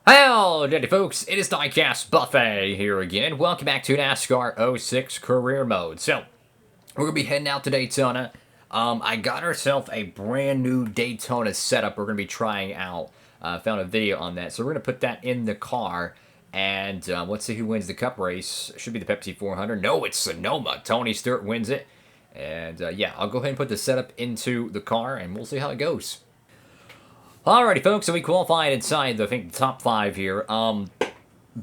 Howdy folks, it is Diecast Buffet here again. Welcome back to NASCAR '06 Career Mode. So, we're going to be heading out to Daytona. I got ourselves a brand new Daytona setup we're going to be trying out. Found a video on that. So we're going to put that in the car. And let's see who wins the Cup race. Should be the Pepsi 400. No, it's Sonoma. Tony Stewart wins it. And yeah, I'll go ahead and put the setup into the car and we'll see how it goes. Alrighty, folks, so we qualified inside the, I think, the top 5 here.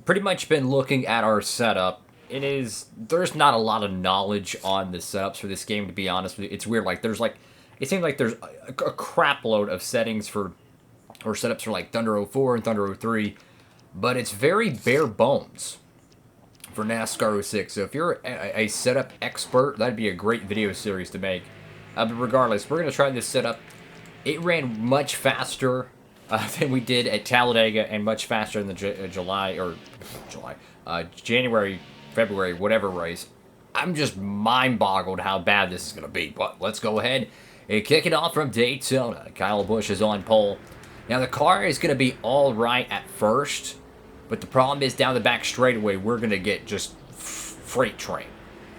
Pretty much been looking at our setup. There's not a lot of knowledge on the setups for this game, to be honest with you. It's weird, it seems like there's a crap load of settings or setups for like Thunder 04 and Thunder 03, but it's very bare bones for NASCAR '06. So if you're a setup expert, that'd be a great video series to make. But regardless, we're going to try this setup. It ran much faster than we did at Talladega and much faster in the January, February, whatever race. I'm just mind-boggled how bad this is going to be. But let's go ahead and kick it off from Daytona. Kyle Busch is on pole. Now, the car is going to be all right at first, but the problem is down the back straightaway, we're going to get just freight train.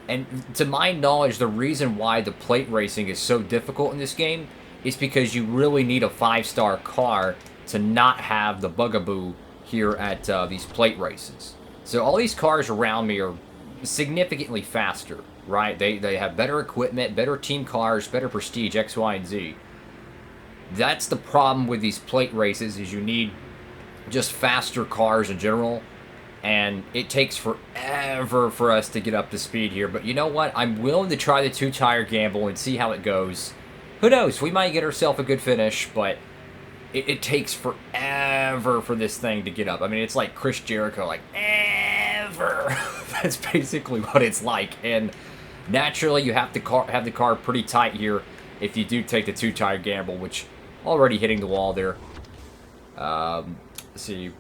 And to my knowledge, the reason why the plate racing is so difficult in this game is because you really need a 5-star car to not have the bugaboo here at these plate races. So all these cars around me are significantly faster, right? They have better equipment, better team cars, better prestige, X, Y, and Z. That's the problem with these plate races, is you need just faster cars in general, and it takes forever for us to get up to speed here. But you know what? I'm willing to try the 2-tire gamble and see how it goes. Who knows? We might get ourselves a good finish, but it takes forever for this thing to get up. I mean, it's like Chris Jericho, like, ever. That's basically what it's like. And naturally, you have to have the car pretty tight here if you do take the 2-tire gamble, which already hitting the wall there. Let's see.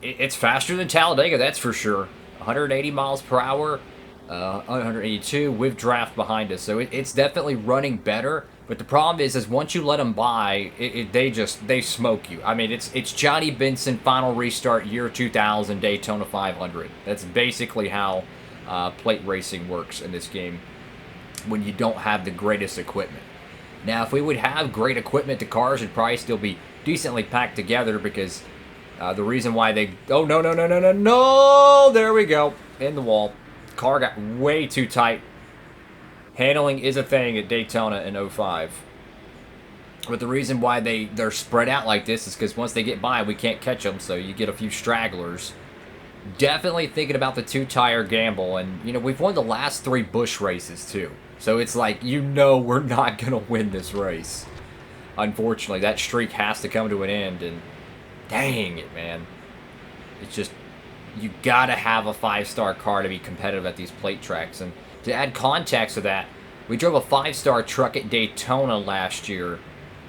It's faster than Talladega, that's for sure. 180 miles per hour, 182 with draft behind us. So it's definitely running better. But the problem is once you let them by, they smoke you. I mean, it's Johnny Benson final restart year 2000 Daytona 500. That's basically how plate racing works in this game when you don't have the greatest equipment. Now, if we would have great equipment, the cars would probably still be decently packed together, because the reason why they... Oh, no, there we go. In the wall. Car got way too tight. Handling is a thing at Daytona in '05. But the reason why they're spread out like this is because once they get by, we can't catch them, so you get a few stragglers. Definitely thinking about the 2-tire gamble, and, you know, we've won the last 3 Busch races, too. So it's like, you know, we're not going to win this race. Unfortunately, that streak has to come to an end, and dang it, man. It's just, you got to have a 5-star car to be competitive at these plate tracks. And to add context to that, we drove a 5-star truck at Daytona last year,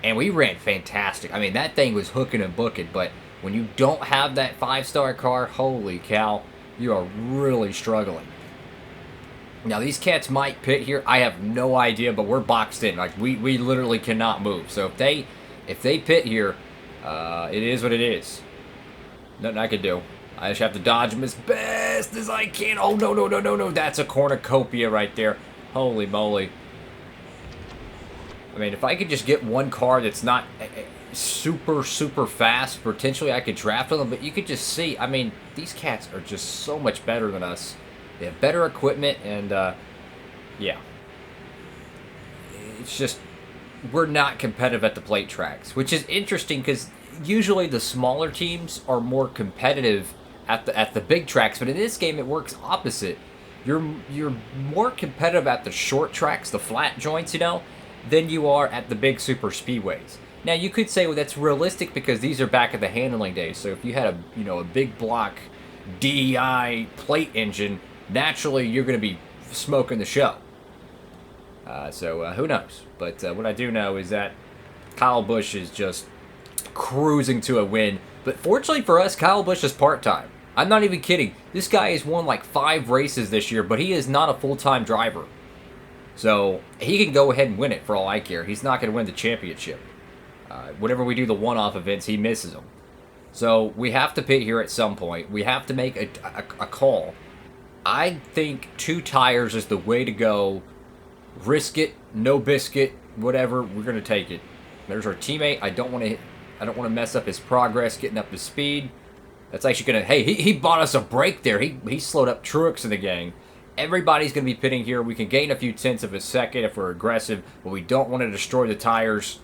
and we ran fantastic. I mean, that thing was hooking and booking, but when you don't have that 5-star car, holy cow, you are really struggling. Now, these cats might pit here. I have no idea, but we're boxed in. Like, we literally cannot move. So if they pit here, it is what it is. Nothing I could do. I just have to dodge them as best as I can. Oh, no. That's a cornucopia right there. Holy moly. I mean, if I could just get one car that's not super fast, potentially I could draft on them. But you could just see, I mean, these cats are just so much better than us. They have better equipment, and, yeah. It's just, we're not competitive at the plate tracks, which is interesting because usually the smaller teams are more competitive at the big tracks, but in this game it works opposite. You're more competitive at the short tracks, the flat joints, you know, than you are at the big super speedways. Now you could say, well, that's realistic because these are back at the handling days. So if you had a big block DEI plate engine, naturally you're going to be smoking the show. So who knows? But what I do know is that Kyle Busch is just cruising to a win. But fortunately for us, Kyle Busch is part-time. I'm not even kidding. This guy has won like 5 races this year, but he is not a full-time driver. So he can go ahead and win it for all I care. He's not going to win the championship. Whenever we do the one-off events, he misses them. So we have to pit here at some point. We have to make a call. I think 2 tires is the way to go. Risk it, no biscuit, whatever. We're gonna take it. There's our teammate. I don't want to mess up his progress, getting up his speed. That's actually gonna. Hey, he bought us a break there. He slowed up Truex in the gang. Everybody's gonna be pitting here. We can gain a few tenths of a second if we're aggressive, but we don't want to destroy the tires.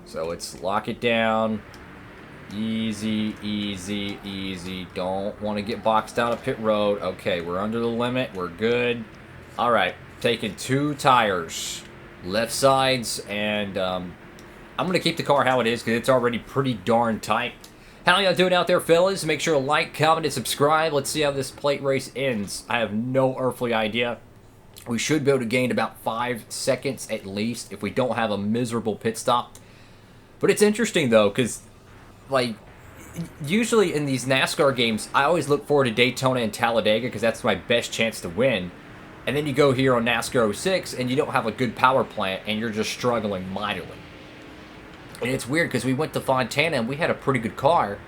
So let's lock it down. Easy, easy, easy. Don't want to get boxed out of pit road. Okay, we're under the limit. We're good. All right, taking 2 tires, left sides, and I'm going to keep the car how it is because it's already pretty darn tight. How y'all doing out there, fellas? Make sure to like, comment, and subscribe. Let's see how this plate race ends. I have no earthly idea. We should be able to gain about 5 seconds at least if we don't have a miserable pit stop. But it's interesting, though, because like, usually in these NASCAR games, I always look forward to Daytona and Talladega because that's my best chance to win. And then you go here on NASCAR 06 and you don't have a good power plant and you're just struggling mightily. And it's weird because we went to Fontana and we had a pretty good car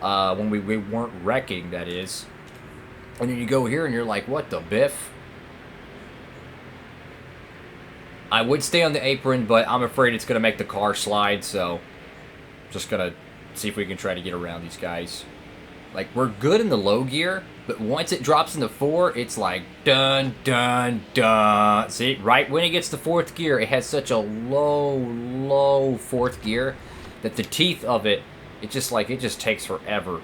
when we weren't wrecking, that is. And then you go here and you're like, what the biff? I would stay on the apron, but I'm afraid it's going to make the car slide, so just going to see if we can try to get around these guys. Like, we're good in the low gear, but once it drops into 4, it's like dun dun dun. See, right when it gets to 4th gear, it has such a low 4th gear that the teeth of it, it just takes forever.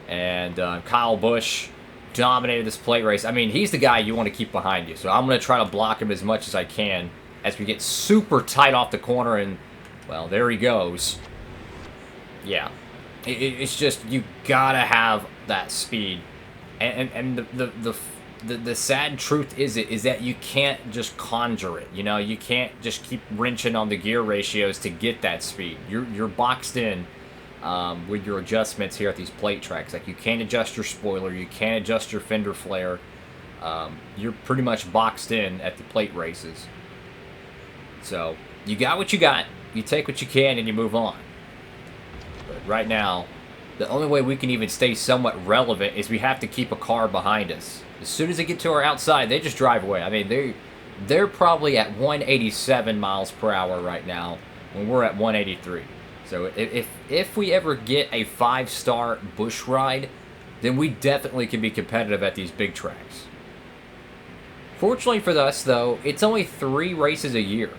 And Kyle Busch dominated this plate race. I mean, he's the guy you want to keep behind you, so I'm going to try to block him as much as I can as we get super tight off the corner, and well, there he goes. Yeah, it's just, you gotta have that speed, and the sad truth is that you can't just conjure it. You know, you can't just keep wrenching on the gear ratios to get that speed. You're boxed in with your adjustments here at these plate tracks. Like, you can't adjust your spoiler, you can't adjust your fender flare. You're pretty much boxed in at the plate races. So you got what you got. You take what you can and you move on. But right now, the only way we can even stay somewhat relevant is we have to keep a car behind us. As soon as they get to our outside, they just drive away. I mean, they're probably at 187 miles per hour right now when we're at 183. So if we ever get a 5-star Busch ride, then we definitely can be competitive at these big tracks. Fortunately for us, though, it's only 3 races a year.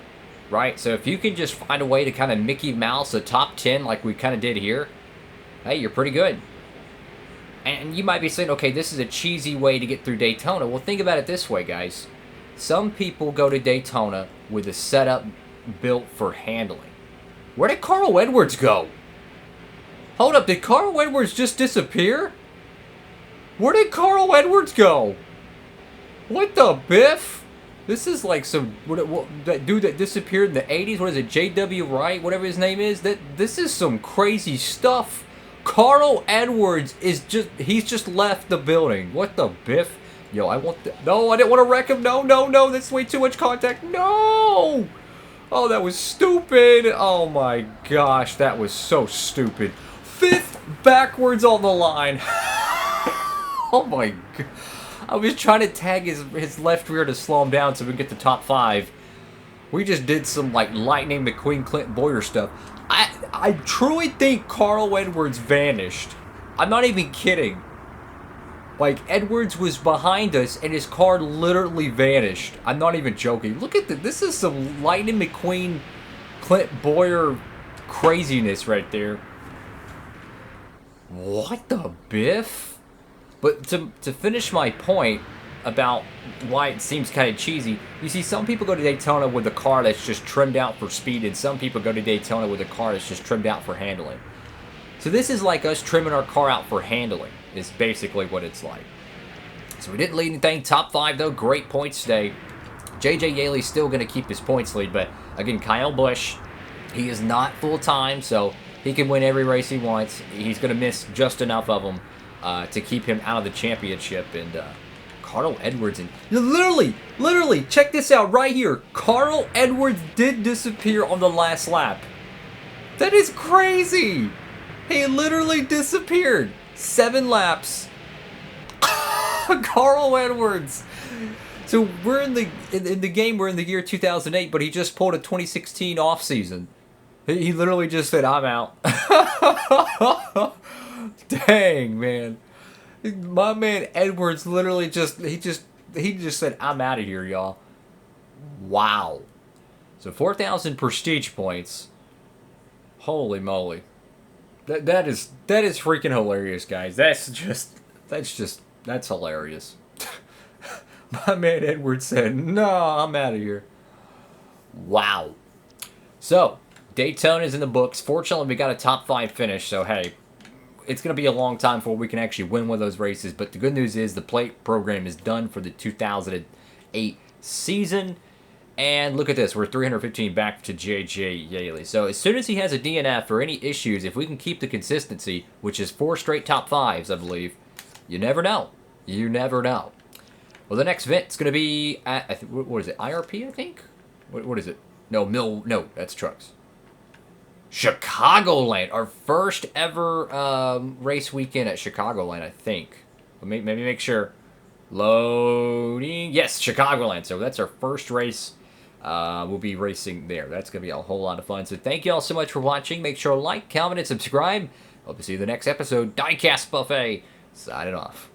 Right, so if you can just find a way to kind of Mickey Mouse the top 10 like we kind of did here, hey, you're pretty good. And you might be saying, okay, this is a cheesy way to get through Daytona. Well, think about it this way, guys. Some people go to Daytona with a setup built for handling. Where did Carl Edwards go? Hold up, did Carl Edwards just disappear? Where did Carl Edwards go? What the biff? This is like some, that dude that disappeared in the 80s, what is it, J.W. Wright, whatever his name is? This is some crazy stuff. Carl Edwards he's just left the building. What the biff? Yo, no, I didn't want to wreck him. No, that's way too much contact. No! Oh, that was stupid. Oh my gosh, that was so stupid. 5th backwards on the line. Oh my god. I was trying to tag his left rear to slow him down so we can get the top 5. We just did some, like, Lightning McQueen, Clint Boyer stuff. I truly think Carl Edwards vanished. I'm not even kidding. Like, Edwards was behind us, and his car literally vanished. I'm not even joking. Look at this is some Lightning McQueen, Clint Boyer craziness right there. What the biff? But to finish my point about why it seems kind of cheesy, you see, some people go to Daytona with a car that's just trimmed out for speed, and some people go to Daytona with a car that's just trimmed out for handling. So this is like us trimming our car out for handling, is basically what it's like. So we didn't lead anything. Top 5, though. Great points today. J.J. Yaley's still going to keep his points lead, but again, Kyle Busch, he is not full-time, so he can win every race he wants. He's going to miss just enough of them to keep him out of the championship. And Carl Edwards, and literally, check this out right here. Carl Edwards did disappear on the last lap. That is crazy. He literally disappeared. 7 laps. Carl Edwards. So we're in the game. We're in the year 2008, but he just pulled a 2016 off season. He literally just said, "I'm out." Dang, man. My man Edwards literally just said, "I'm out of here, y'all." Wow. So 4,000 prestige points. Holy moly. That is freaking hilarious, guys. That's hilarious. My man Edwards said, "No, I'm out of here." Wow. So, Daytona's in the books. Fortunately, we got a top 5 finish, so hey, it's going to be a long time before we can actually win one of those races, but the good news is the plate program is done for the 2008 season. And look at this, we're 315 back to JJ Yaley. So as soon as he has a DNF or any issues, if we can keep the consistency, which is 4 straight top 5s, I believe, you never know. You never know. Well, the next event's going to be at, what is it, IRP, I think? What is it? No, that's trucks. Chicagoland, our first ever race weekend at Chicagoland, I think. Maybe make sure. Loading. Yes, Chicagoland. So that's our first race. We'll be racing there. That's going to be a whole lot of fun. So thank you all so much for watching. Make sure to like, comment, and subscribe. Hope to see you in the next episode. Diecast Buffet. Signing off.